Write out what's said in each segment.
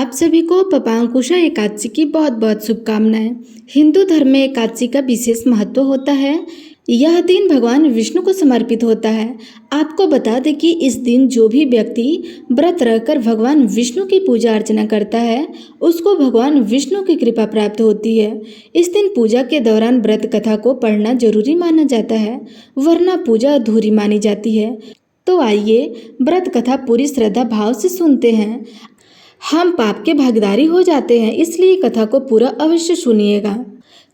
आप सभी को पपांकुशा एकादशी की बहुत बहुत शुभकामनाएं। हिंदू धर्म में एकादशी का विशेष महत्व होता है। यह दिन भगवान विष्णु को समर्पित होता है। आपको बता दें कि इस दिन जो भी व्यक्ति व्रत रहकर भगवान विष्णु की पूजा अर्चना करता है उसको भगवान विष्णु की कृपा प्राप्त होती है। इस दिन पूजा के दौरान व्रत कथा को पढ़ना जरूरी माना जाता है, वरना पूजा अधूरी मानी जाती है। तो आइए व्रत कथा पूरी श्रद्धा भाव से सुनते हैं। हम पाप के भागीदारी हो जाते हैं, इसलिए कथा को पूरा अवश्य सुनिएगा।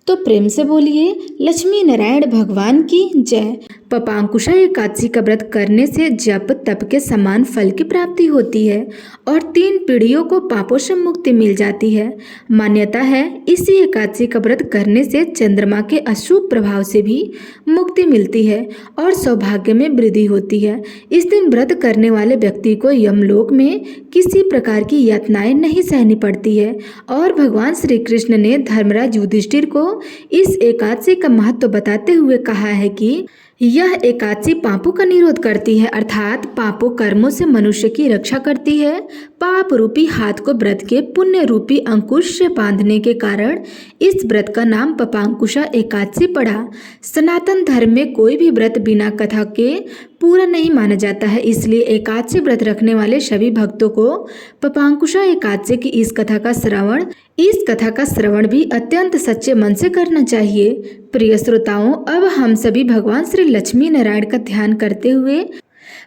तो प्रेम से बोलिए लक्ष्मी नारायण भगवान की जय। पपांकुशा एकादशी का व्रत करने से जप तप के समान फल की प्राप्ति होती है और 3 पीढ़ियों को पापों से मुक्ति मिल जाती है। मान्यता है इसी एकादशी का व्रत करने से चंद्रमा के अशुभ प्रभाव से भी मुक्ति मिलती है और सौभाग्य में वृद्धि होती है। इस दिन व्रत करने वाले व्यक्ति को यमलोक में किसी प्रकार की यातनाएं नहीं सहनी पड़ती है और भगवान श्री कृष्ण ने धर्मराज युधिष्ठिर को इस एकादशी का महत्व बताते हुए कहा है कि यह एकादशी पापों का निरोध करती है, अर्थात पापों कर्मों से मनुष्य की रक्षा करती है। पाप रूपी हाथ को व्रत के पुण्य रूपी अंकुश से बांधने के कारण इस व्रत का नाम पपांकुशा एकादशी पड़ा। सनातन धर्म में कोई भी व्रत बिना कथा के पूरा नहीं माना जाता है, इसलिए एकादशी व्रत रखने वाले सभी भक्तों को पपांकुशा एकादशी की इस कथा का श्रवण भी अत्यंत सच्चे मन से करना चाहिए। प्रिय श्रोताओं, अब हम सभी भगवान श्री लक्ष्मी नारायण का ध्यान करते हुए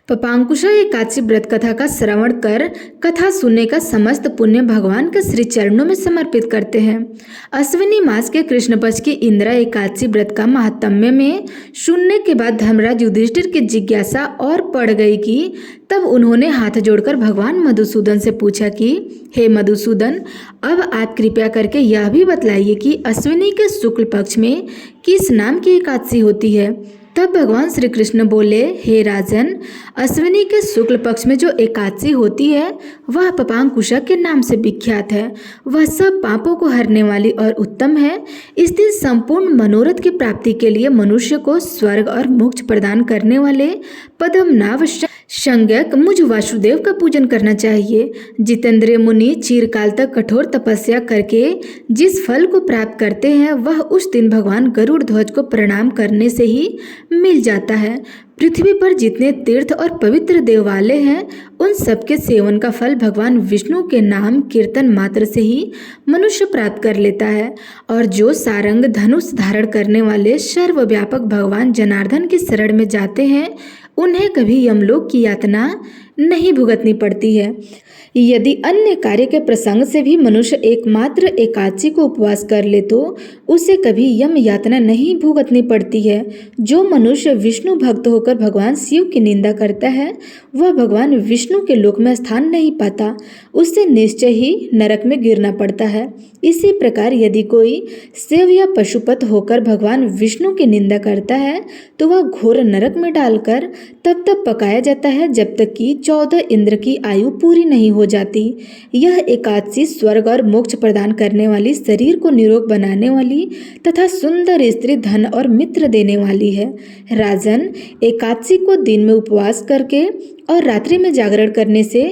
पपांकुशा एकादशी व्रत कथा का श्रवण कर कथा सुनने का समस्त पुण्य भगवान के श्री चरणों में समर्पित करते हैं। अश्विनी मास के कृष्ण पक्ष की इंदिरा एकादशी व्रत का महात्म्य में सुनने के बाद धर्मराज युधिष्ठिर की जिज्ञासा और बढ़ गई कि तब उन्होंने हाथ जोड़कर भगवान मधुसूदन से पूछा कि हे मधुसूदन, अब आप कृपया करके यह भी बतलाइए कि अश्विनी के शुक्ल पक्ष में किस नाम की एकादशी होती है। तब भगवान श्री कृष्ण बोले, हे राजन, अश्विनी के शुक्ल पक्ष में जो एकादशी होती है वह पपांकुशा के नाम से विख्यात है। वह सब पापों को हरने वाली और उत्तम है। इस दिन संपूर्ण मनोरथ की प्राप्ति के लिए मनुष्य को स्वर्ग और मोक्ष प्रदान करने वाले पद्मनाभ संज्ञक मुझ वासुदेव का पूजन करना चाहिए। जितेंद्रिय मुनि चिरकाल तक कठोर तपस्या करके जिस फल को प्राप्त करते हैं वह उस दिन भगवान गरुड़ ध्वज को प्रणाम करने से ही मिल जाता है। पृथ्वी पर जितने तीर्थ और पवित्र देवालय हैं उन सबके सेवन का फल भगवान विष्णु के नाम कीर्तन मात्र से ही मनुष्य प्राप्त कर लेता है। और जो सारंग धनुष धारण करने वाले सर्वव्यापक भगवान जनार्दन की शरण में जाते हैं उन्हें कभी यमलोक की यातना नहीं भुगतनी पड़ती है। यदि अन्य कार्य के प्रसंग से भी मनुष्य एकमात्र एकादशी को उपवास कर ले तो उसे कभी यम यातना नहीं भुगतनी पड़ती है। जो मनुष्य विष्णु भक्त होकर भगवान शिव की निंदा करता है वह भगवान विष्णु के लोक में स्थान नहीं पाता, उससे निश्चय ही नरक में गिरना पड़ता है। इसी प्रकार यदि कोई शिव या पशुपत होकर भगवान विष्णु की निंदा करता है तो वह घोर नरक में डालकर तब तक पकाया जाता है जब तक कि 14 इंद्र की आयु पूरी नहीं हो जाती। यह एकादशी स्वर्ग और मोक्ष प्रदान करने वाली, शरीर को निरोग बनाने वाली तथा सुंदर स्त्री, धन और मित्र देने वाली है। राजन, एकादशी को दिन में उपवास करके और रात्रि में जागरण करने से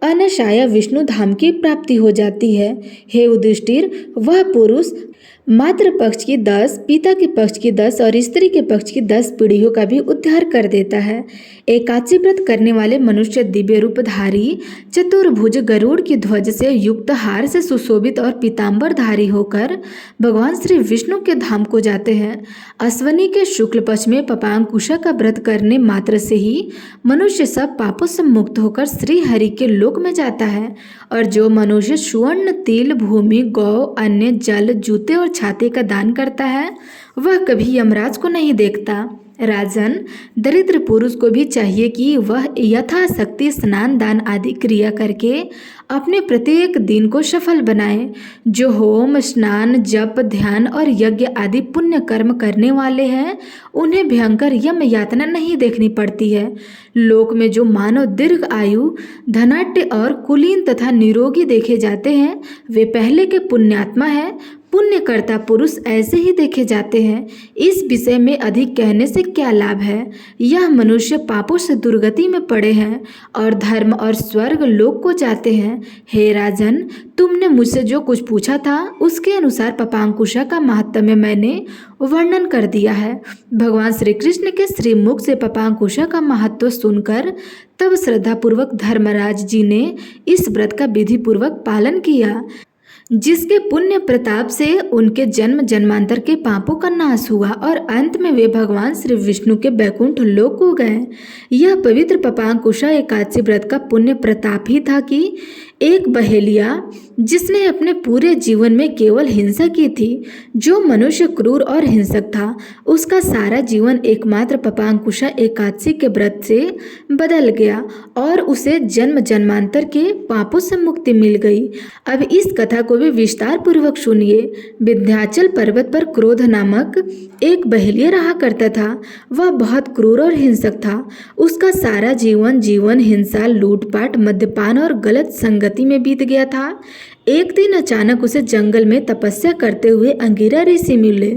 अनशाया विष्णु धाम की प्राप्ति हो जाती है। हे युधिष्ठिर, वह पुरुष मातृ पक्ष की 10, पिता के पक्ष की 10 और स्त्री के पक्ष की 10 पीढ़ियों का भी उद्धार कर देता है। एकादशी व्रत करने वाले मनुष्य दिव्य रूपधारी, चतुर्भुज, गरुड़ की ध्वज से युक्त, हार से सुशोभित और पीताम्बरधारी होकर भगवान श्री विष्णु के धाम को जाते हैं। अश्विनी के शुक्ल पक्ष में पपांकुशा का व्रत करने मात्र से ही मनुष्य सब पापों से मुक्त होकर श्री हरि के लोक में जाता है। और जो मनुष्य स्वर्ण, तिल, भूमि, गौ, अन्न, जल, जूते और छाते का दान करता है वह कभी यमराज को नहीं देखता। राजन, दरिद्र पुरुष को भी चाहिए कि वह यथाशक्ति स्नान, दान आदि क्रिया करके अपने प्रत्येक दिन को सफल बनाए। जो होम, स्नान, जप, ध्यान और यज्ञ आदि पुण्य कर्म करने वाले हैं उन्हें भयंकर यम यातना नहीं देखनी पड़ती है। लोक में जो मानव दीर्घ आयु, धनाढ्य और कुलीन तथा निरोगी देखे जाते हैं वे पहले के पुण्यात्मा हैं। पुण्यकर्ता पुरुष ऐसे ही देखे जाते हैं। इस विषय में अधिक कहने से क्या लाभ है। यह मनुष्य पापों से दुर्गति में पड़े हैं और धर्म और स्वर्ग लोक को जाते हैं। हे राजन, तुमने मुझसे जो कुछ पूछा था उसके अनुसार पपांकुशा का महात्म्य मैंने वर्णन कर दिया है। भगवान श्री कृष्ण के श्रीमुख से पपांकुशा का महत्व सुनकर तब श्रद्धापूर्वक धर्मराज जी ने इस व्रत का विधि पूर्वक पालन किया, जिसके पुण्य प्रताप से उनके जन्म जन्मांतर के पापों का नाश हुआ और अंत में वे भगवान श्री विष्णु के बैकुंठ लोक को गए। यह पवित्र पपांकुशा एकादशी व्रत का पुण्य प्रताप ही था कि एक बहेलिया जिसने अपने पूरे जीवन में केवल हिंसा की थी, जो मनुष्य क्रूर और हिंसक था, उसका सारा जीवन एकमात्र पपांकुशा एकादशी के व्रत से बदल गया और उसे जन्म जन्मांतर के पापों से मुक्ति मिल गई। अब इस कथा को भी विस्तार पूर्वक सुनिए। विंध्याचल पर्वत पर क्रोध नामक एक बहेलिया रहा करता था। वह बहुत क्रूर और हिंसक था। उसका सारा जीवन हिंसा, लूटपाट, मद्यपान और गलत संगति में बीत गया था। एक दिन अचानक उसे जंगल में तपस्या करते हुए अंगिरा ऋषि मिले।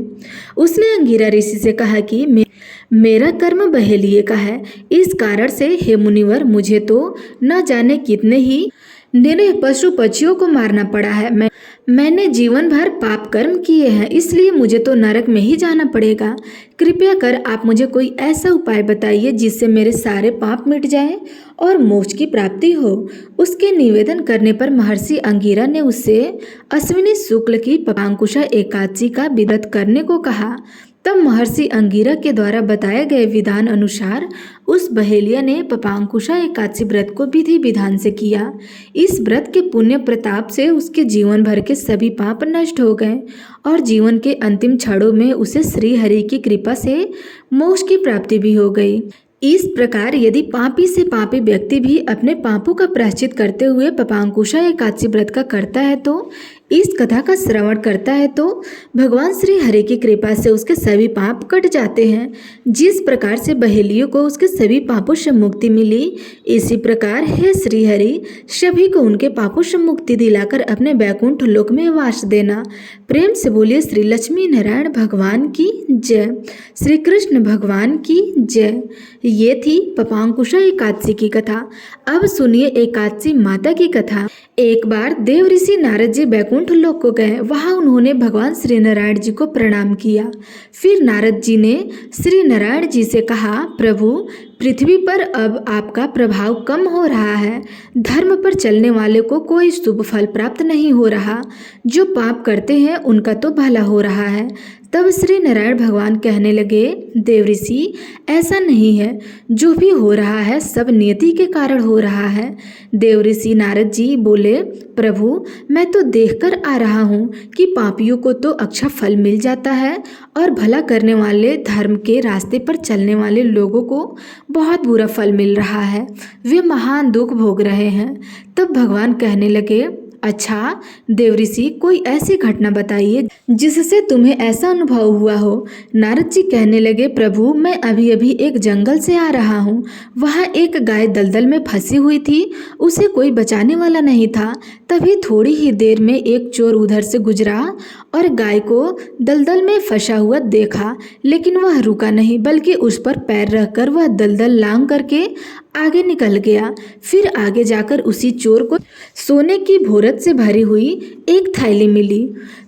उसने अंगिरा ऋषि से कहा कि मेरा कर्म बहेलिये का है, इस कारण से हे मुनिवर, मुझे तो न जाने कितने ही निरीह पशु पक्षियों को मारना पड़ा है। मैंने जीवन भर पाप कर्म किए हैं, इसलिए मुझे तो नरक में ही जाना पड़ेगा। कृपया कर आप मुझे कोई ऐसा उपाय बताइए जिससे मेरे सारे पाप मिट जाएं और मोक्ष की प्राप्ति हो। उसके निवेदन करने पर महर्षि अंगिरा ने उससे अश्विनी शुक्ल की पपांकुशा एकादशी का व्रत करने को कहा। तब महर्षि अंगिरा के द्वारा बताए गए विधान अनुसार उस बहेलिया ने पपांकुशा एकादशी व्रत को विधि विधान से किया। इस व्रत के पुण्य प्रताप से उसके जीवन भर के सभी पाप नष्ट हो गए और जीवन के अंतिम क्षणों में उसे श्री हरि की कृपा से मोक्ष की प्राप्ति भी हो गई। इस प्रकार यदि पापी से पापी व्यक्ति भी अपने पापों का प्रायश्चित करते हुए पपांकुशा एकादशी व्रत का करता है, तो इस कथा का श्रवण करता है, तो भगवान श्री हरि की कृपा से उसके सभी पाप कट जाते हैं। जिस प्रकार से बहेलियों को उसके सभी पापों से मुक्ति मिली, इसी प्रकार हे श्री हरि सभी को उनके पापों से मुक्ति दिलाकर अपने बैकुंठ लोक में वास देना। प्रेम से बोलिए श्री लक्ष्मी नारायण भगवान की जय, श्री कृष्ण भगवान की जय। ये थी पपांकुशा एकादशी की कथा। अब सुनिए एकादशी माता की कथा। एक बार देव ऋषि नारद जी बैकुंठ लोक को गए। वहां उन्होंने भगवान श्री नारायण जी को प्रणाम किया। फिर नारद जी ने श्री नारायण जी से कहा, प्रभु, पृथ्वी पर अब आपका प्रभाव कम हो रहा है। धर्म पर चलने वाले को कोई शुभ फल प्राप्त नहीं हो रहा। जो पाप करते हैं उनका तो भला हो रहा है। तब श्री नारायण भगवान कहने लगे, देव ऋषि, ऐसा नहीं है। जो भी हो रहा है सब नियति के कारण हो रहा है। देव ऋषि नारद जी बोले, प्रभु, मैं तो देखकर आ रहा हूँ कि पापियों को तो अच्छा फल मिल जाता है और भला करने वाले, धर्म के रास्ते पर चलने वाले लोगों को बहुत बुरा फल मिल रहा है। वे महान दुख भोग रहे हैं। तब भगवान कहने लगे, अच्छा देव ऋषि, कोई ऐसी घटना बताइए जिससे तुम्हें ऐसा अनुभव हुआ हो। नारद जी कहने लगे, प्रभु, मैं अभी अभी एक जंगल से आ रहा हूँ। वहाँ एक गाय दलदल में फंसी हुई थी। उसे कोई बचाने वाला नहीं था। तभी थोड़ी ही देर में एक चोर उधर से गुजरा और गाय को दलदल में फंसा हुआ देखा, लेकिन वह रुका नहीं, बल्कि उस पर पैर रखकर वह दलदल लांग करके आगे निकल गया। फिर आगे जाकर उसी चोर को सोने की भोरत से भरी हुई एक थैली मिली।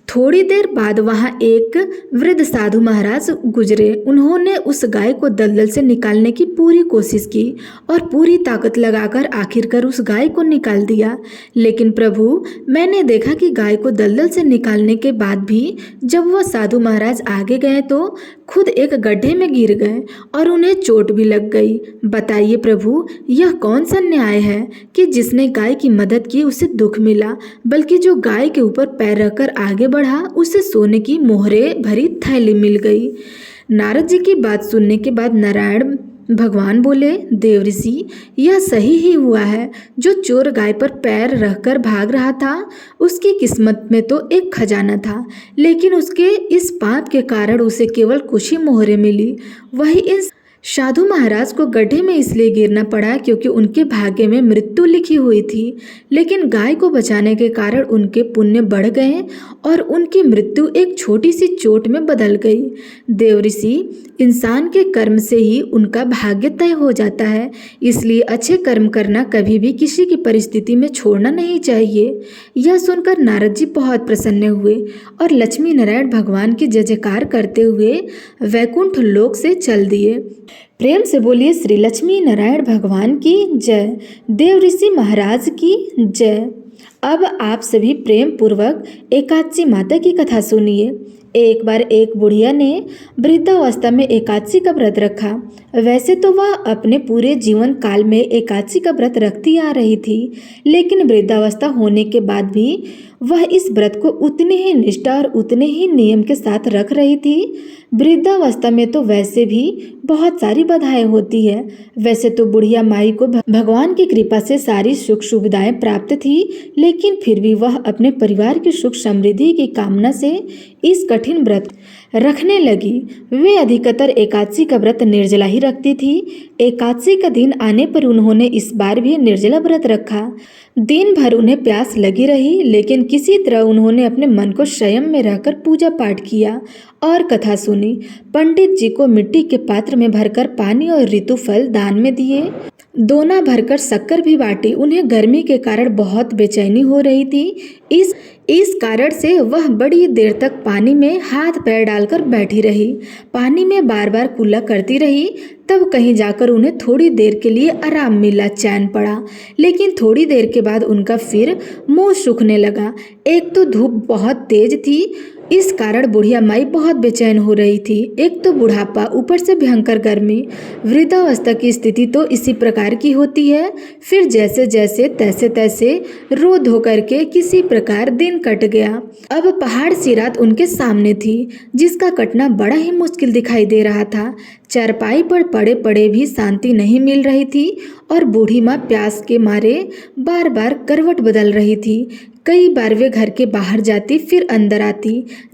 थोड़ी देर बाद वहां एक वृद्ध साधु महाराज गुजरे। उन्होंने उस गाय को दलदल से निकालने की पूरी कोशिश की और पूरी ताकत लगाकर आखिरकार उस गाय को निकाल दिया। लेकिन प्रभु, मैंने देखा कि गाय को दलदल से निकालने के बाद भी जब वह साधु महाराज आगे गए तो खुद एक गड्ढे में गिर गए और उन्हें चोट भी लग गई। बताइए प्रभु, यह कौन सा न्याय है कि जिसने गाय की मदद की उसे दुख मिला, बल्कि जो गाय के ऊपर पैर रखकर आगे बढ़ा उसे सोने की मोहरे भरी थैली मिल गई। नारद जी की बात सुनने के बाद नारायण भगवान बोले, देव ऋषि, यह सही ही हुआ है। जो चोर गाय पर पैर रखकर भाग रहा था उसकी किस्मत में तो एक खजाना था, लेकिन उसके इस पाप के कारण उसे केवल कुछ ही मोहरे मिली। वही इन साधु महाराज को गड्ढे में इसलिए गिरना पड़ा क्योंकि उनके भाग्य में मृत्यु लिखी हुई थी, लेकिन गाय को बचाने के कारण उनके पुण्य बढ़ गए और उनकी मृत्यु एक छोटी सी चोट में बदल गई। देवऋषि, इंसान के कर्म से ही उनका भाग्य तय हो जाता है, इसलिए अच्छे कर्म करना कभी भी किसी की परिस्थिति में छोड़ना नहीं चाहिए। यह सुनकर नारद जी बहुत प्रसन्न हुए और लक्ष्मी नारायण भगवान की जय जयकार करते हुए वैकुंठ लोक से चल दिए। प्रेम से बोलिए श्री लक्ष्मी नारायण भगवान की जय, देवऋषि महाराज की जय। अब आप सभी प्रेम पूर्वक एकादशी माता की कथा सुनिए। एक बार एक बुढ़िया ने वृद्धावस्था में एकादशी का व्रत रखा। वैसे तो वह अपने पूरे जीवन काल में एकादशी का व्रत रखती आ रही थी, लेकिन वृद्धावस्था होने के बाद भी वह इस व्रत को उतने ही निष्ठा और उतने ही नियम के साथ रख रही थी। वृद्धावस्था में तो वैसे भी बहुत सारी बाधाएं होती है। वैसे तो बुढ़िया माई को भगवान की कृपा से सारी सुख सुविधाएं प्राप्त थी, लेकिन फिर भी वह अपने परिवार की सुख समृद्धि की कामना से इस कठिन व्रत रखने लगी। वे अधिकतर एकादशी का व्रत निर्जला ही रखती थी। एकादशी का दिन आने पर उन्होंने इस बार भी निर्जला व्रत रखा। दिन भर उन्हें प्यास लगी रही, लेकिन किसी तरह उन्होंने अपने मन को संयम में रहकर पूजा पाठ किया और कथा सुनी। पंडित जी को मिट्टी के पात्र में भरकर पानी और ऋतु फल दान में दिए। दोना भरकर शक्कर भी बांटी। उन्हें गर्मी के कारण बहुत बेचैनी हो रही थी। इस कारण से वह बड़ी देर तक पानी में हाथ पैर डालकर बैठी रही। पानी में बार बार कुल्ला करती रही। तब कहीं जाकर उन्हें थोड़ी देर के लिए आराम मिला, चैन पड़ा। लेकिन थोड़ी देर के बाद उनका फिर मुंह सूखने लगा। एक तो धूप बहुत तेज थी, इस कारण बुढ़िया माई बहुत बेचैन हो रही थी। एक तो बुढ़ापा, ऊपर से भयंकर गर्मी। वृद्धावस्था की स्थिति तो इसी प्रकार की होती है। फिर जैसे जैसे तैसे तैसे रो धो करके किसी प्रकार दिन कट गया। अब पहाड़ सी रात उनके सामने थी, जिसका कटना बड़ा ही मुश्किल दिखाई दे रहा था। चारपाई पर पड़े पड़े भी शांति नहीं मिल रही थी और बूढ़ी माँ प्यास के मारे बार बार करवट बदल रही थी। कई बार वे घर के बाहर जाती, फिर अंदर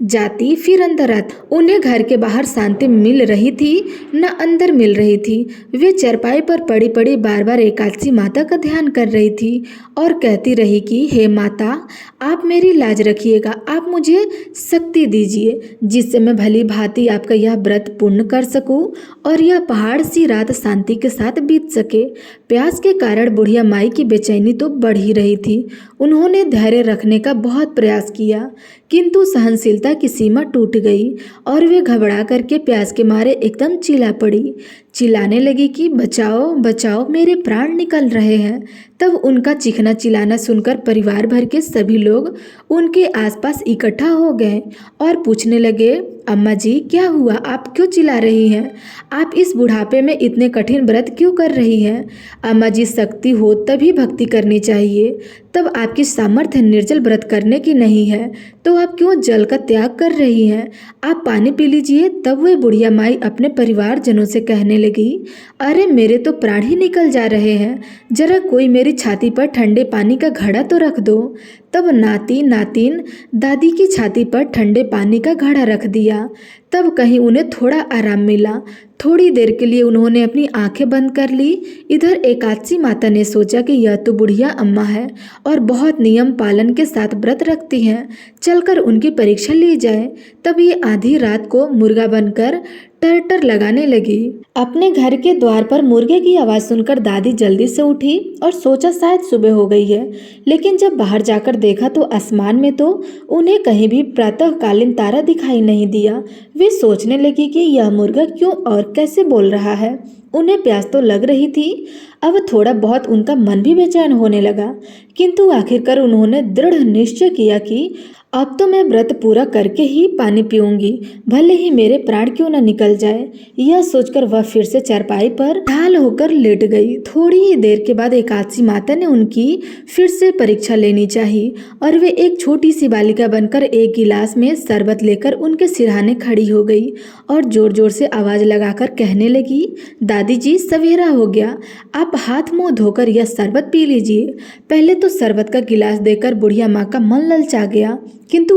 जाती फिर अंदर आती। उन्हें घर के बाहर शांति मिल रही थी, न अंदर मिल रही थी। वे चारपाई पर पड़ी पड़ी बार बार एकादशी माता का ध्यान कर रही थी और कहती रही कि हे माता, आप मेरी लाज रखिएगा, आप मुझे शक्ति दीजिए, जिससे मैं भली भांति आपका यह व्रत पूर्ण कर सकूं और यह पहाड़ सी रात शांति के साथ बीत सके। प्यास के कारण बुढ़िया माई की बेचैनी तो बढ़ ही रही थी। उन्होंने धैर्य रखने का बहुत प्रयास किया, किंतु सहनशीलता की सीमा टूट गई और वे घबरा करके प्यास के मारे एकदम चिल्ला पड़ी। चिल्लाने लगी कि बचाओ बचाओ, मेरे प्राण निकल रहे हैं। तब उनका चीखना चिल्लाना सुनकर परिवार भर के सभी लोग उनके आसपास इकट्ठा हो गए और पूछने लगे, अम्मा जी क्या हुआ, आप क्यों चिल्ला रही हैं? आप इस बुढ़ापे में इतने कठिन व्रत क्यों कर रही हैं? अम्मा जी, शक्ति हो तभी भक्ति करनी चाहिए। तब आपकी सामर्थ्य निर्जल व्रत करने की नहीं है तो आप क्यों जल का त्याग कर रही हैं? आप पानी पी लीजिए। तब वह बुढ़िया माई अपने परिवारजनों से कहने लगी, अरे मेरे तो प्राण ही निकल जा रहे हैं, जरा कोई मेरी छाती पर ठंडे पानी का घड़ा तो रख दो। तब नाती नातिन दादी की छाती पर ठंडे पानी का घड़ा रख दिया। तब कहीं उन्हें थोड़ा आराम मिला। थोड़ी देर के लिए उन्होंने अपनी आंखें बंद कर ली। इधर एकादशी माता ने सोचा कि यह तो बुढ़िया अम्मा है और बहुत नियम पालन के साथ व्रत रखती हैं, चलकर उनकी परीक्षा ली जाए। तब ये आधी रात को मुर्गा बनकर टर लगाने लगी। अपने घर के द्वार पर मुर्गे की आवाज़ सुनकर दादी जल्दी से उठी और सोचा शायद सुबह हो गई है, लेकिन जब बाहर जाकर देखा तो आसमान में तो उन्हें कहीं भी प्रातःकालीन तारा दिखाई नहीं दिया। वे सोचने लगी कि यह मुर्गा क्यों और कैसे बोल रहा है। उन्हें प्यास तो लग रही थी। अब थोड़ा बहुत उनका मन भी बेचैन होने लगा, किंतु आखिरकार उन्होंने दृढ़ निश्चय किया कि अब तो मैं व्रत पूरा करके ही पानी पीऊंगी, भले ही मेरे प्राण क्यों न निकल जाए। यह सोचकर वह फिर से चारपाई पर ढाल होकर लेट गई। थोड़ी ही देर के बाद एकादशी माता ने उनकी फिर से परीक्षा लेनी चाहिए और वे एक छोटी सी बालिका बनकर एक गिलास में शरबत लेकर उनके सिरहाने खड़ी हो गई और जोर जोर से आवाज लगाकर कहने लगी, दादी जी सवेरा हो गया, आप हाथ मुंह धोकर यह शरबत पी लीजिए। पहले तो शरबत का गिलास देकर बुढ़िया माँ का मन ललचा गया, किंतु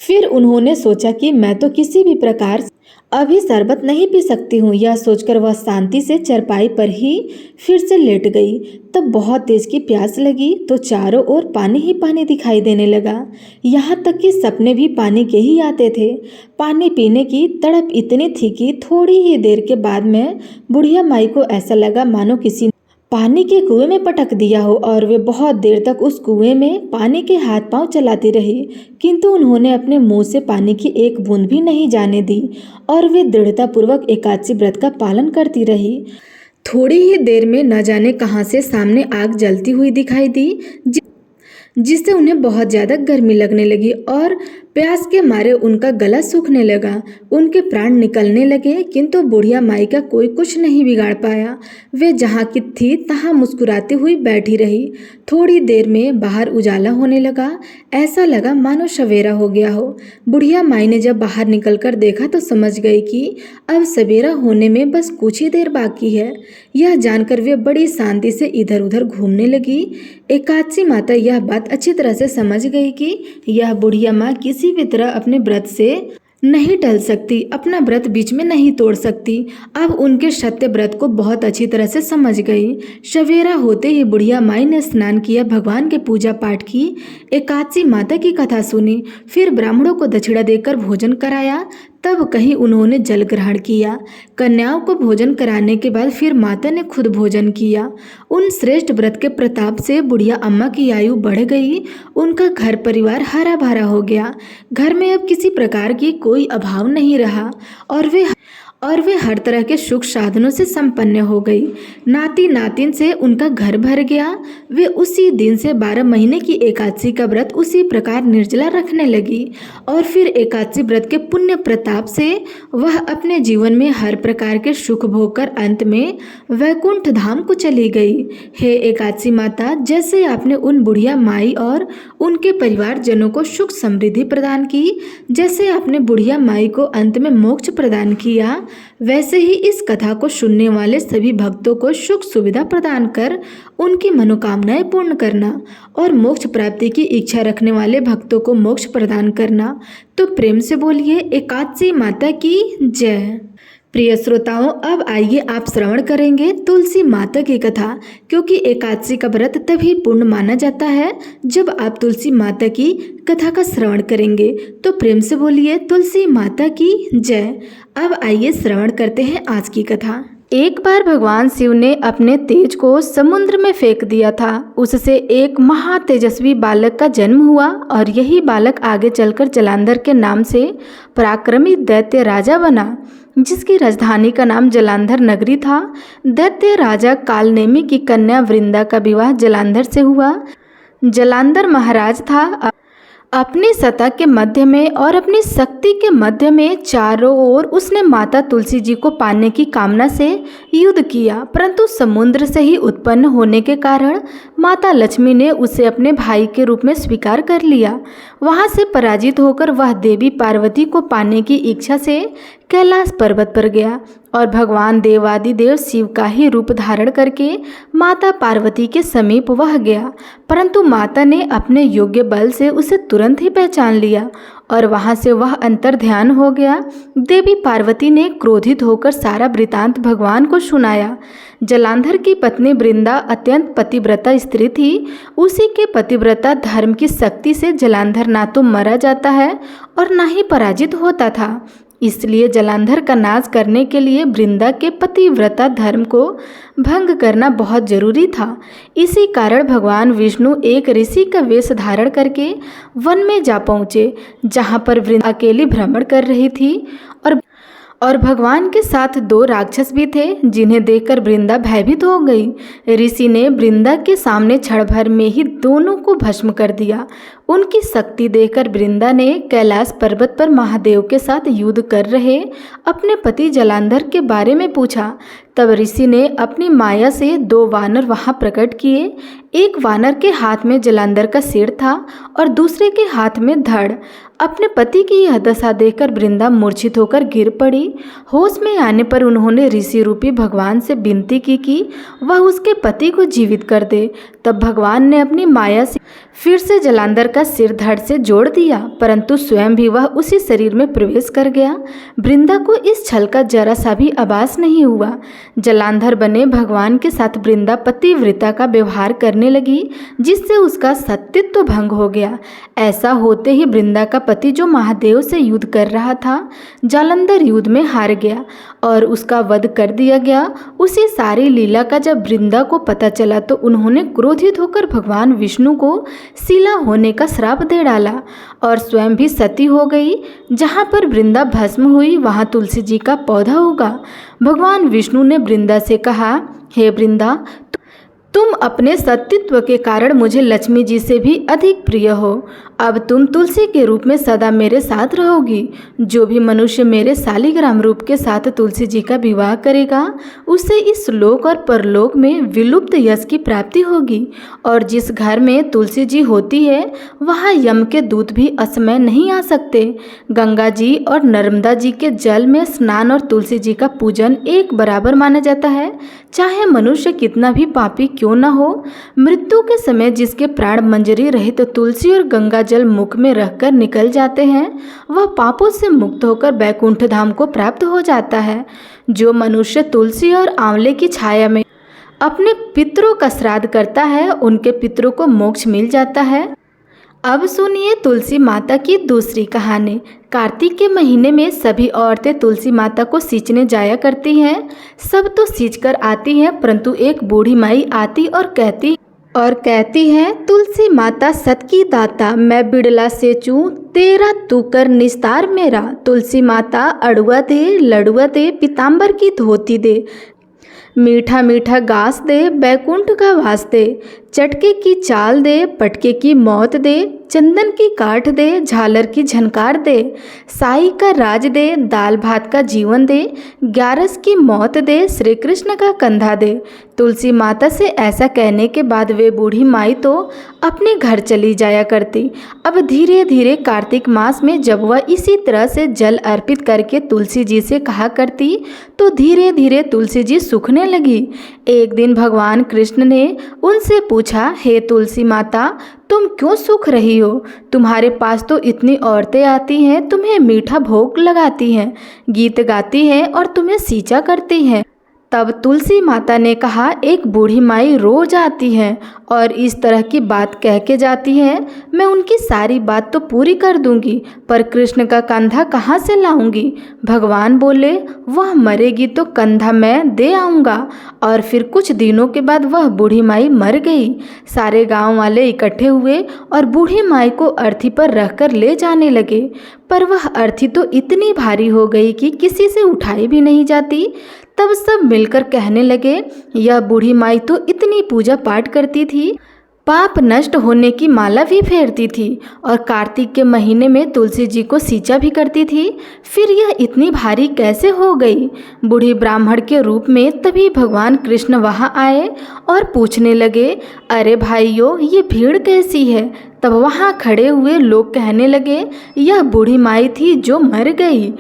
फिर उन्होंने सोचा कि मैं तो किसी भी प्रकार अभी शरबत नहीं पी सकती हूँ। यह सोचकर वह शांति से चारपाई पर ही फिर से लेट गई। तब बहुत तेज की प्यास लगी तो चारों ओर पानी ही पानी दिखाई देने लगा। यहाँ तक कि सपने भी पानी के ही आते थे। पानी पीने की तड़प इतनी थी कि थोड़ी ही देर के बाद में बुढ़िया माई को ऐसा लगा मानो किसी ने पानी के कुएं में पटक दिया हो, और वे बहुत देर तक उस कुएं में पानी के हाथ पांव चलाती रही, किंतु उन्होंने अपने मुंह से पानी की एक बूंद भी नहीं जाने दी और वे दृढ़तापूर्वक एकादशी व्रत का पालन करती रही। थोड़ी ही देर में न जाने कहां से सामने आग जलती हुई दिखाई दी, जिससे उन्हें बहुत ज़्यादा गर्मी लगने लगी और प्यास के मारे उनका गला सूखने लगा। उनके प्राण निकलने लगे, किंतु बुढ़िया माई का कोई कुछ नहीं बिगाड़ पाया। वे जहाँ की थी तहाँ मुस्कुराती हुई बैठी रही। थोड़ी देर में बाहर उजाला होने लगा, ऐसा लगा मानो सवेरा हो गया हो। बुढ़िया माई ने जब बाहर निकलकर देखा तो समझ गई कि अब सवेरा होने में बस कुछ ही देर बाकी है। यह जानकर वे बड़ी शांति से इधर उधर घूमने लगी। एकादशी माता यह बात अच्छी तरह से समझ गई कि यह बुढ़िया माँ किसी भी तरह अपने व्रत से नहीं टल सकती, अपना व्रत बीच में नहीं तोड़ सकती। अब उनके सत्य व्रत को बहुत अच्छी तरह से समझ गई। सवेरा होते ही बुढ़िया माई ने स्नान किया, भगवान के पूजा पाठ की, एकादशी माता की कथा सुनी, फिर ब्राह्मणों को दक्षिणा देकर भोजन कराया। तब कहीं उन्होंने जल ग्रहण किया। कन्याओं को भोजन कराने के बाद फिर माता ने खुद भोजन किया। उन श्रेष्ठ व्रत के प्रताप से बुढ़िया अम्मा की आयु बढ़ गई। उनका घर परिवार हरा भरा हो गया। घर में अब किसी प्रकार की कोई अभाव नहीं रहा और वे हर तरह के सुख साधनों से संपन्न हो गई। नाती नातिन से उनका घर भर गया। वे उसी दिन से 12 महीने की एकादशी का व्रत उसी प्रकार निर्जला रखने लगी और फिर एकादशी व्रत के पुण्य प्रताप से वह अपने जीवन में हर प्रकार के सुख भोग कर अंत में वैकुंठ धाम को चली गई। हे एकादशी माता, जैसे आपने उन बुढ़िया माई और उनके परिवारजनों को सुख समृद्धि प्रदान की, जैसे आपने बुढ़िया माई को अंत में मोक्ष प्रदान किया, वैसे ही इस कथा को सुनने वाले सभी भक्तों को सुख सुविधा प्रदान कर उनकी मनोकामनाएं पूर्ण करना और मोक्ष प्राप्ति की इच्छा रखने वाले भक्तों को मोक्ष प्रदान करना। तो प्रेम से बोलिए एकादशी माता की जय। प्रिय श्रोताओं, अब आइए आप श्रवण करेंगे तुलसी माता की कथा, क्योंकि एकादशी का व्रत तभी पूर्ण माना जाता है जब आप तुलसी माता की कथा का श्रवण करेंगे। तो प्रेम से बोलिए तुलसी माता की जय। अब आइए श्रवण करते हैं आज की कथा। एक बार भगवान शिव ने अपने तेज को समुद्र में फेंक दिया था। उससे एक महा तेजस्वी बालक का जन्म हुआ और यही बालक आगे चलकर जलांधर के नाम से पराक्रमी दैत्य राजा बना, जिसकी राजधानी का नाम जलांधर नगरी था। दैत्य राजा कालनेमी की कन्या वृंदा का विवाह जलांधर से हुआ। जलांधर महाराज था। अपनी सत्ता के मध्य में और अपनी शक्ति के मध्य में चारों ओर उसने माता तुलसी जी को पाने की कामना से युद्ध किया, परंतु समुद्र से ही उत्पन्न होने के कारण माता लक्ष्मी ने उसे अपने भाई के रूप में स्वीकार कर लिया। वहां से पराजित होकर वह देवी पार्वती को पाने की इच्छा से कैलाश पर्वत पर गया और भगवान देवादिदेव शिव का ही रूप धारण करके माता पार्वती के समीप वह गया, परंतु माता ने अपने योग्य बल से उसे तुरंत ही पहचान लिया और वहां से वह अंतर ध्यान हो गया। देवी पार्वती ने क्रोधित होकर सारा वृतांत भगवान को सुनाया। जलांधर की पत्नी वृंदा अत्यंत पतिव्रता स्त्री थी। उसी के पतिव्रता धर्म की शक्ति से जलांधर ना तो मरा जाता है और ना ही पराजित होता था। इसलिए जलांधर का नाश करने के लिए वृंदा के पतिव्रता धर्म को भंग करना बहुत जरूरी था। इसी कारण भगवान विष्णु एक ऋषि का वेश धारण करके वन में जा पहुँचे, जहाँ पर वृंदा अकेली भ्रमण कर रही थी और भगवान के साथ 2 राक्षस भी थे, जिन्हें देखकर वृंदा भयभीत हो गई। ऋषि ने वृंदा के सामने क्षण भर में ही दोनों को भस्म कर दिया। उनकी शक्ति देखकर वृंदा ने कैलाश पर्वत पर महादेव के साथ युद्ध कर रहे अपने पति जलांधर के बारे में पूछा। तब ऋषि ने अपनी माया से 2 वानर वहां प्रकट किए। एक वानर के हाथ में जलांधर का सिर था और दूसरे के हाथ में धड़। अपने पति की यह दशा देखकर वृंदा मूर्छित होकर गिर पड़ी। होश में आने पर उन्होंने ऋषि रूपी भगवान से विनती की कि वह उसके पति को जीवित कर दे। तब भगवान ने अपनी माया से फिर से जलांधर का सिर धड़ से जोड़ दिया, परंतु स्वयं भी वह उसी शरीर में प्रवेश कर गया। वृंदा को इस छल का जरा सा भी आभास नहीं हुआ। जलांधर बने भगवान के साथ वृंदा पतिव्रता का व्यवहार करने लगी, जिससे उसका सतीत्व भंग हो गया। ऐसा होते ही वृंदा का पति, जो महादेव से युद्ध कर रहा था, जालंधर युद्ध में हार गया और उसका वध कर दिया गया। उसी सारी लीला का जब वृंदा को पता चला तो उन्होंने क्रोधित होकर भगवान विष्णु को शिला होने का श्राप दे डाला और स्वयं भी सती हो गई। जहाँ पर वृंदा भस्म हुई वहाँ तुलसी जी का पौधा उगा। भगवान विष्णु ने वृंदा से कहा, हे वृंदा, तुम अपने सतीत्व के कारण मुझे लक्ष्मी जी से भी अधिक प्रिय हो। अब तुम तुलसी के रूप में सदा मेरे साथ रहोगी। जो भी मनुष्य मेरे शालिग्राम रूप के साथ तुलसी जी का विवाह करेगा, उसे इस लोक और परलोक में विलुप्त यश की प्राप्ति होगी। और जिस घर में तुलसी जी होती है, वहाँ यम के दूत भी असमय नहीं आ सकते। गंगा जी और नर्मदा जी के जल में स्नान और तुलसी जी का पूजन एक बराबर माना जाता है, चाहे मनुष्य कितना भी पापी क्यों न हो। मृत्यु के समय जिसके प्राण मंजरी रहित तुलसी और गंगा जल मुख में रखकर निकल जाते हैं, वह पापों से मुक्त होकर बैकुंठ धाम को प्राप्त हो जाता है। जो मनुष्य तुलसी और आंवले की छाया में अपने पितरों का श्राद्ध करता है, उनके पितरों को मोक्ष मिल जाता है। अब सुनिए तुलसी माता की दूसरी कहानी। कार्तिक के महीने में सभी औरतें तुलसी माता को सींचने जाया करती हैं। सब तो सींच कर आती हैं, परंतु एक बूढ़ी माई आती और कहती है, तुलसी माता सत की दाता, मैं बिड़ला से चूं तेरा तू कर निस्तार मेरा। तुलसी माता अड़ुआ दे, लड़ुआ दे, पीताम्बर की धोती दे, मीठा मीठा घास दे, बैकुंठ का वास दे, चटके की चाल दे, पटके की मौत दे, चंदन की काठ दे, झालर की झनकार दे, साई का राज दे, दाल भात का जीवन दे, ग्यारस की मौत दे, श्री कृष्ण का कंधा दे। तुलसी माता से ऐसा कहने के बाद वे बूढ़ी माई तो अपने घर चली जाया करती। अब धीरे धीरे कार्तिक मास में जब वह इसी तरह से जल अर्पित करके तुलसी जी से कहा करती, तो धीरे धीरे तुलसी जी सूखने लगी। एक दिन भगवान कृष्ण ने उनसे पूछा, हे तुलसी माता, तुम क्यों सूख रही हो? तुम्हारे पास तो इतनी औरतें आती हैं, तुम्हें मीठा भोग लगाती हैं, गीत गाती हैं और तुम्हें सींचा करती हैं। तब तुलसी माता ने कहा, एक बूढ़ी माई रोज आती है और इस तरह की बात कह के जाती है। मैं उनकी सारी बात तो पूरी कर दूंगी, पर कृष्ण का कंधा कहाँ से लाऊंगी? भगवान बोले, वह मरेगी तो कंधा मैं दे आऊँगा। और फिर कुछ दिनों के बाद वह बूढ़ी माई मर गई। सारे गांव वाले इकट्ठे हुए और बूढ़ी माई को अर्थी पर रखकर ले जाने लगे, पर वह अर्थी तो इतनी भारी हो गई कि किसी से उठाई भी नहीं जाती। तब सब मिलकर कहने लगे, यह बूढ़ी माई तो इतनी पूजा पाठ करती थी, पाप नष्ट होने की माला भी फेरती थी और कार्तिक के महीने में तुलसी जी को सींचा भी करती थी, फिर यह इतनी भारी कैसे हो गई? बूढ़ी ब्राह्मण के रूप में तभी भगवान कृष्ण वहाँ आए और पूछने लगे, अरे भाइयों, ये भीड़ कैसी है? तब वहाँ खड़े हुए लोग कहने लगे, यह बूढ़ी माई थी जो मर गई,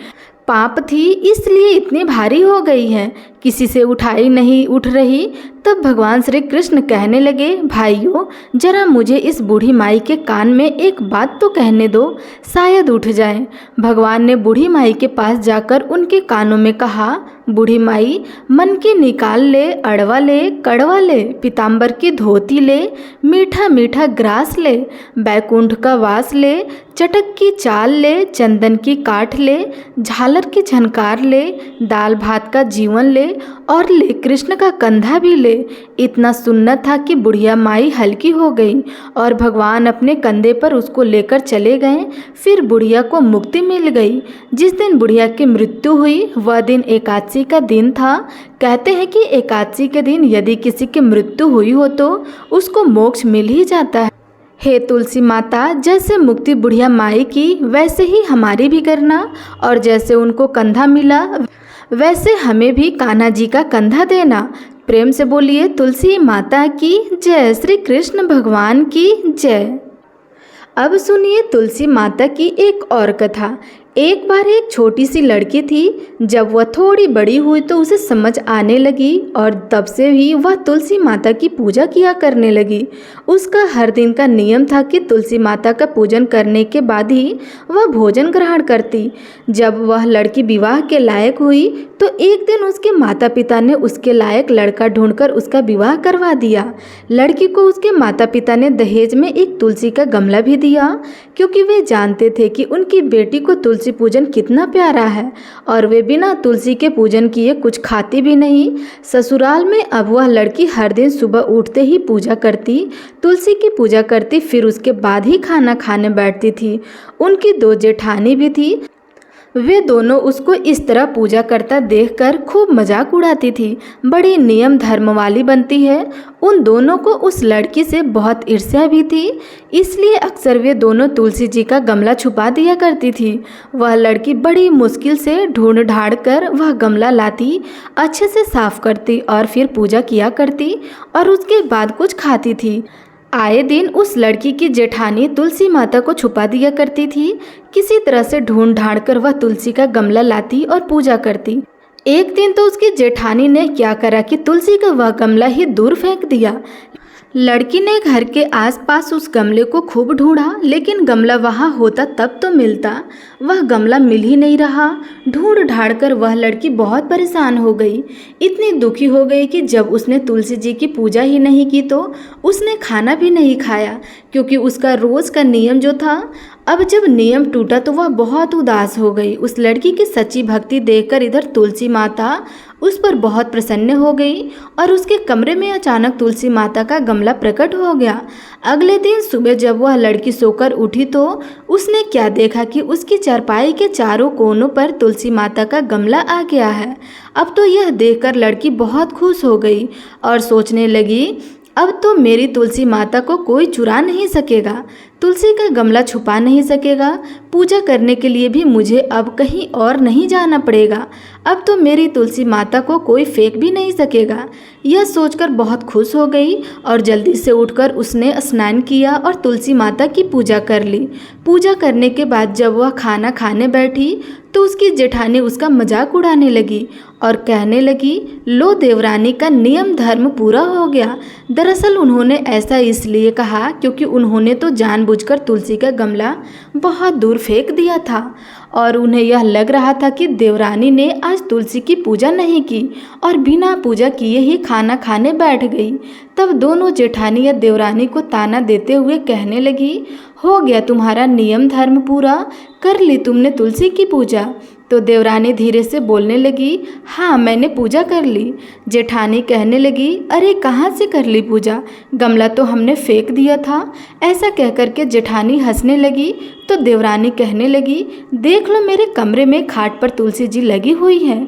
पाप थी इसलिए इतनी भारी हो गई है, किसी से उठाई नहीं उठ रही। तब भगवान श्री कृष्ण कहने लगे, भाइयों, जरा मुझे इस बूढ़ी माई के कान में एक बात तो कहने दो, शायद उठ जाए। भगवान ने बूढ़ी माई के पास जाकर उनके कानों में कहा, बूढ़ी माई, मन की निकाल ले, अड़वा ले, कड़वा ले, पीताम्बर की धोती ले, मीठा मीठा ग्रास ले, बैकुंठ का वास ले, चटक की चाल ले, चंदन की काठ ले, झालर की झनकार ले, दाल भात का जीवन ले और ले कृष्ण का कंधा भी ले। इतना सुनना था कि बुढ़िया माई हल्की हो गई और भगवान अपने कंधे पर उसको लेकर चले गए। फिर बुढ़िया को मुक्ति मिल गई। जिस दिन बुढ़िया की मृत्यु हुई वह दिन एकादशी का दिन था। कहते हैं कि एकादशी के दिन यदि किसी की मृत्यु हुई हो तो उसको मोक्ष मिल ही जाता है। हे तुलसी माता, जैसे मुक्ति बुढ़िया माई की वैसे ही हमारी भी करना, और जैसे उनको कंधा मिला वैसे हमें भी कान्हा जी का कंधा देना। प्रेम से बोलिए तुलसी माता की जय, श्री कृष्ण भगवान की जय। अब सुनिए तुलसी माता की एक और कथा। एक बार एक छोटी सी लड़की थी। जब वह थोड़ी बड़ी हुई तो उसे समझ आने लगी और तब से ही वह तुलसी माता की पूजा किया करने लगी। उसका हर दिन का नियम था कि तुलसी माता का पूजन करने के बाद ही वह भोजन ग्रहण करती। जब वह लड़की विवाह के लायक हुई तो एक दिन उसके माता पिता ने उसके लायक लड़का ढूंढकर उसका विवाह करवा दिया। लड़की को उसके माता पिता ने दहेज में एक तुलसी का गमला भी दिया, क्योंकि वे जानते थे कि उनकी बेटी को तुलसी पूजन कितना प्यारा है और वे बिना तुलसी के पूजन किए कुछ खाती भी नहीं। ससुराल में अब वह लड़की हर दिन सुबह उठते ही पूजा करती, तुलसी की पूजा करती, फिर उसके बाद ही खाना खाने बैठती थी। उनकी 2 जेठानी भी थी। वे दोनों उसको इस तरह पूजा करता देखकर खूब मजाक उड़ाती थी। बड़ी नियम धर्म वाली बनती है। उन दोनों को उस लड़की से बहुत ईर्ष्या भी थी, इसलिए अक्सर वे दोनों तुलसी जी का गमला छुपा दिया करती थी। वह लड़की बड़ी मुश्किल से ढूंढ ढांड कर वह गमला लाती, अच्छे से साफ करती और फिर पूजा किया करती और उसके बाद कुछ खाती थी। आए दिन उस लड़की की जेठानी तुलसी माता को छुपा दिया करती थी। किसी तरह से ढूंढ ढांड कर वह तुलसी का गमला लाती और पूजा करती। एक दिन तो उसकी जेठानी ने क्या करा कि तुलसी का वह गमला ही दूर फेंक दिया। लड़की ने घर के आसपास उस गमले को खूब ढूंढा, लेकिन गमला वहाँ होता तब तो मिलता, वह गमला मिल ही नहीं रहा। ढूंढ ढांड कर वह लड़की बहुत परेशान हो गई। इतनी दुखी हो गई कि जब उसने तुलसी जी की पूजा ही नहीं की तो उसने खाना भी नहीं खाया, क्योंकि उसका रोज़ का नियम जो था, अब जब नियम टूटा तो वह बहुत उदास हो गई। उस लड़की की सच्ची भक्ति देखकर इधर तुलसी माता उस पर बहुत प्रसन्न हो गई और उसके कमरे में अचानक तुलसी माता का गमला प्रकट हो गया। अगले दिन सुबह जब वह लड़की सोकर उठी तो उसने क्या देखा कि उसकी चारपाई के चारों कोनों पर तुलसी माता का गमला आ गया है। अब तो यह देखकर लड़की बहुत खुश हो गई और सोचने लगी, अब तो मेरी तुलसी माता को कोई चुरा नहीं सकेगा, तुलसी का गमला छुपा नहीं सकेगा, पूजा करने के लिए भी मुझे अब कहीं और नहीं जाना पड़ेगा, अब तो मेरी तुलसी माता को कोई फेंक भी नहीं सकेगा। यह सोचकर बहुत खुश हो गई और जल्दी से उठकर उसने स्नान किया और तुलसी माता की पूजा कर ली। पूजा करने के बाद जब वह खाना खाने बैठी तो उसकी जेठानी उसका मजाक उड़ाने लगी और कहने लगी, लो देवरानी का नियम धर्म पूरा हो गया। दरअसल उन्होंने ऐसा इसलिए कहा क्योंकि उन्होंने तो जानबूझकर तुलसी का गमला बहुत दूर फेंक दिया था और उन्हें यह लग रहा था कि देवरानी ने आज तुलसी की पूजा नहीं की और बिना पूजा किए ही खाना खाने बैठ गई। तब दोनों जेठानी देवरानी को ताना देते हुए कहने लगी, हो गया तुम्हारा नियम धर्म पूरा, कर ली तुमने तुलसी की पूजा। तो देवरानी धीरे से बोलने लगी, हाँ मैंने पूजा कर ली। जेठानी कहने लगी, अरे कहाँ से कर ली पूजा, गमला तो हमने फेंक दिया था। ऐसा कहकर के जेठानी हंसने लगी तो देवरानी कहने लगी, देख लो मेरे कमरे में खाट पर तुलसी जी लगी हुई है।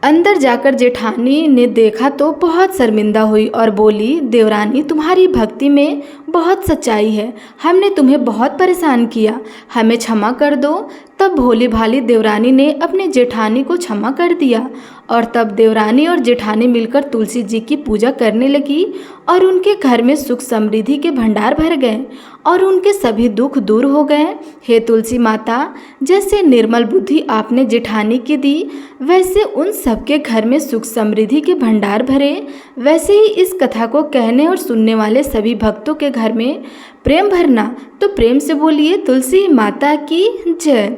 अंदर जाकर जेठानी ने देखा तो बहुत शर्मिंदा हुई और बोली, देवरानी तुम्हारी भक्ति में बहुत सच्चाई है, हमने तुम्हें बहुत परेशान किया, हमें क्षमा कर दो। तब भोली भाली देवरानी ने अपने जेठानी को क्षमा कर दिया और तब देवरानी और जेठानी मिलकर तुलसी जी की पूजा करने लगी और उनके घर में सुख समृद्धि के भंडार भर गए और उनके सभी दुख दूर हो गए। हे तुलसी माता, जैसे निर्मल बुद्धि आपने जेठानी की दी, वैसे उन सबके घर में सुख समृद्धि के भंडार भरे। वैसे ही इस कथा को कहने और सुनने वाले सभी भक्तों के घर में प्रेम भरना। तो प्रेम से बोलिए तुलसी माता की जय।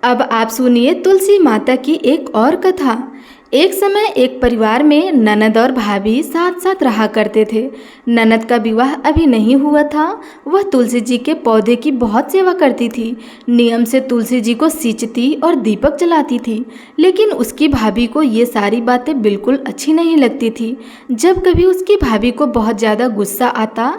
अब आप सुनिए तुलसी माता की एक और कथा। एक समय एक परिवार में ननद और भाभी साथ साथ रहा करते थे। ननद का विवाह अभी नहीं हुआ था। वह तुलसी जी के पौधे की बहुत सेवा करती थी। नियम से तुलसी जी को सींचती और दीपक जलाती थी, लेकिन उसकी भाभी को ये सारी बातें बिल्कुल अच्छी नहीं लगती थी। जब कभी उसकी भाभी को बहुत ज़्यादा गुस्सा आता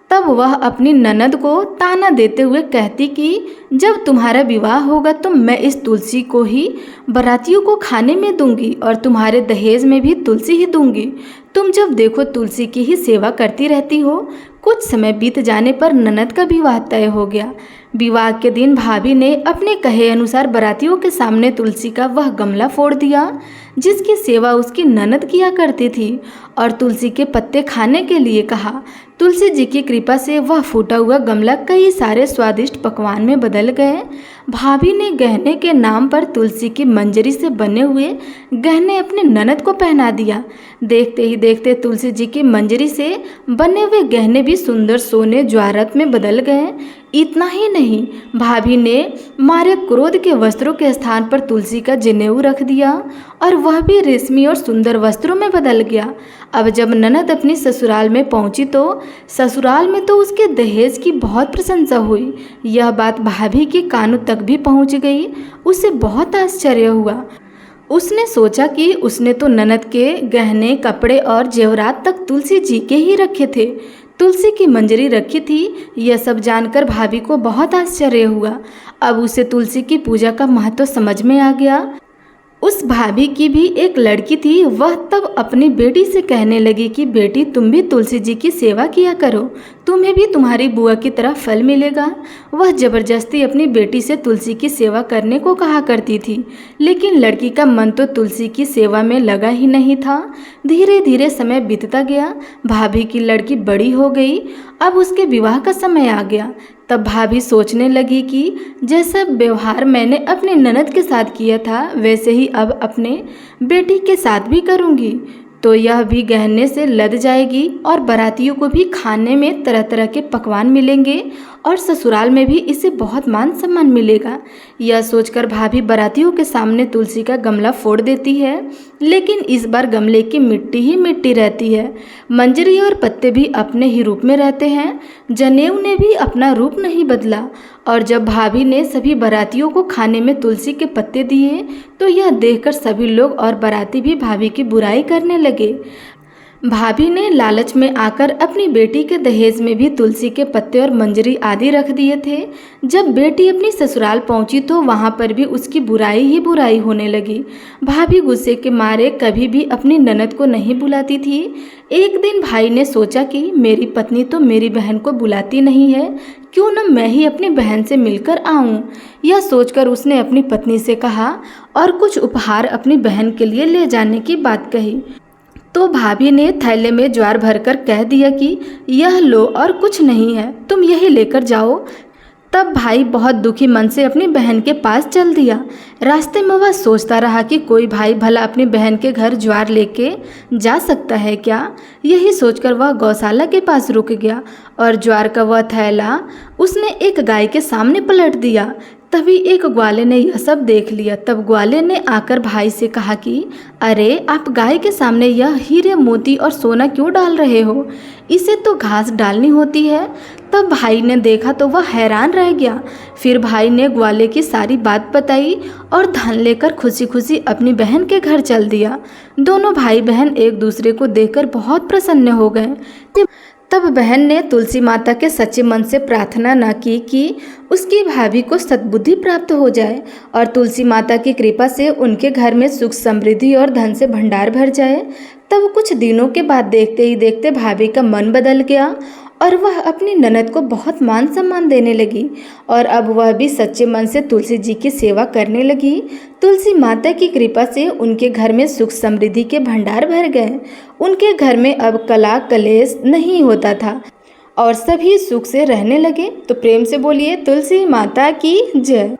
तब वह अपनी ननद को ताना देते हुए कहती कि जब तुम्हारा विवाह होगा तो मैं इस तुलसी को ही बारातियों को खाने में दूंगी और तुम्हारे दहेज में भी तुलसी ही दूंगी। तुम जब देखो तुलसी की ही सेवा करती रहती हो। कुछ समय बीत जाने पर ननद का विवाह तय हो गया। विवाह के दिन भाभी ने अपने कहे अनुसार बारातियों के सामने तुलसी का वह गमला फोड़ दिया जिसकी सेवा उसकी ननद किया करती थी और तुलसी के पत्ते खाने के लिए कहा। तुलसी जी की कृपा से वह फूटा हुआ गमला कई सारे स्वादिष्ट पकवान में बदल गए। भाभी ने गहने के नाम पर तुलसी की मंजरी से बने हुए गहने अपने ननद को पहना दिया। देखते ही देखते तुलसी जी की मंजरी से बने हुए गहने भी सुंदर सोने ज्वारत में बदल गए। इतना ही नहीं, भाभी ने मारे क्रोध के वस्त्रों के स्थान पर तुलसी का जनेऊ रख दिया और वह भी रेशमी और सुंदर वस्त्रों में बदल गया। अब जब ननद अपनी ससुराल में पहुंची तो ससुराल में तो उसके दहेज की बहुत प्रशंसा हुई। यह बात भाभी के कानों तक भी पहुंच गई। उसे बहुत आश्चर्य हुआ। उसने सोचा कि उसने तो ननद के गहने, कपड़े और जेवरात तक तुलसी जी के ही रखे थे, तुलसी की मंजरी रखी थी। यह सब जानकर भाभी को बहुत आश्चर्य हुआ। अब उसे तुलसी की पूजा का महत्व समझ में आ गया। उस भाभी की भी एक लड़की थी। वह तब अपनी बेटी से कहने लगी कि बेटी, तुम भी तुलसी जी की सेवा किया करो, तुम्हें भी तुम्हारी बुआ की तरह फल मिलेगा। वह जबरदस्ती अपनी बेटी से तुलसी की सेवा करने को कहा करती थी, लेकिन लड़की का मन तो तुलसी की सेवा में लगा ही नहीं था। धीरे धीरे समय बीतता गया। भाभी की लड़की बड़ी हो गई। अब उसके विवाह का समय आ गया। तब भाभी सोचने लगी कि जैसा व्यवहार मैंने अपने ननद के साथ किया था, वैसे ही अब अपने बेटी के साथ भी करूँगी, तो यह भी गहने से लद जाएगी और बारातियों को भी खाने में तरह तरह के पकवान मिलेंगे और ससुराल में भी इसे बहुत मान सम्मान मिलेगा। यह सोचकर भाभी बारातियों के सामने तुलसी का गमला फोड़ देती है, लेकिन इस बार गमले की मिट्टी ही मिट्टी रहती है। मंजरी और पत्ते भी अपने ही रूप में रहते हैं। जनेऊ ने भी अपना रूप नहीं बदला। और जब भाभी ने सभी बारातियों को खाने में तुलसी के पत्ते दिए तो यह देखकर सभी लोग और बाराती भी भाभी की बुराई करने लगे। भाभी ने लालच में आकर अपनी बेटी के दहेज में भी तुलसी के पत्ते और मंजरी आदि रख दिए थे। जब बेटी अपनी ससुराल पहुंची तो वहां पर भी उसकी बुराई ही बुराई होने लगी। भाभी गुस्से के मारे कभी भी अपनी ननद को नहीं बुलाती थी। एक दिन भाई ने सोचा कि मेरी पत्नी तो मेरी बहन को बुलाती नहीं है, क्यों न मैं ही अपनी बहन से मिलकर आऊं। यह सोचकर उसने अपनी पत्नी से कहा और कुछ उपहार अपनी बहन के लिए ले जाने की बात कही। तो भाभी ने थैले में ज्वार भरकर कह दिया कि यह लो और कुछ नहीं है, तुम यही लेकर जाओ। तब भाई बहुत दुखी मन से अपनी बहन के पास चल दिया। रास्ते में वह सोचता रहा कि कोई भाई भला अपनी बहन के घर ज्वार लेके जा सकता है क्या। यही सोचकर वह गौशाला के पास रुक गया और ज्वार का वह थैला उसने एक गाय के सामने पलट दिया। तभी एक ग्वाले ने यह सब देख लिया। तब ग्वाले ने आकर भाई से कहा कि अरे, आप गाय के सामने यह हीरे मोती और सोना क्यों डाल रहे हो, इसे तो घास डालनी होती है। तब भाई ने देखा तो वह हैरान रह गया। फिर भाई ने ग्वाले की सारी बात बताई और धन लेकर खुशी खुशी अपनी बहन के घर चल दिया। दोनों भाई बहन एक दूसरे को देखकर बहुत प्रसन्न हो गए। तब बहन ने तुलसी माता के सच्चे मन से प्रार्थना न की कि उसकी भाभी को सद्बुद्धि प्राप्त हो जाए और तुलसी माता की कृपा से उनके घर में सुख समृद्धि और धन से भंडार भर जाए। तब कुछ दिनों के बाद देखते ही देखते भाभी का मन बदल गया और वह अपनी ननद को बहुत मान सम्मान देने लगी और अब वह भी सच्चे मन से तुलसी जी की सेवा करने लगी। तुलसी माता की कृपा से उनके घर में सुख समृद्धि के भंडार भर गए। उनके घर में अब कला कलेश नहीं होता था और सभी सुख से रहने लगे। तो प्रेम से बोलिए तुलसी माता की जय।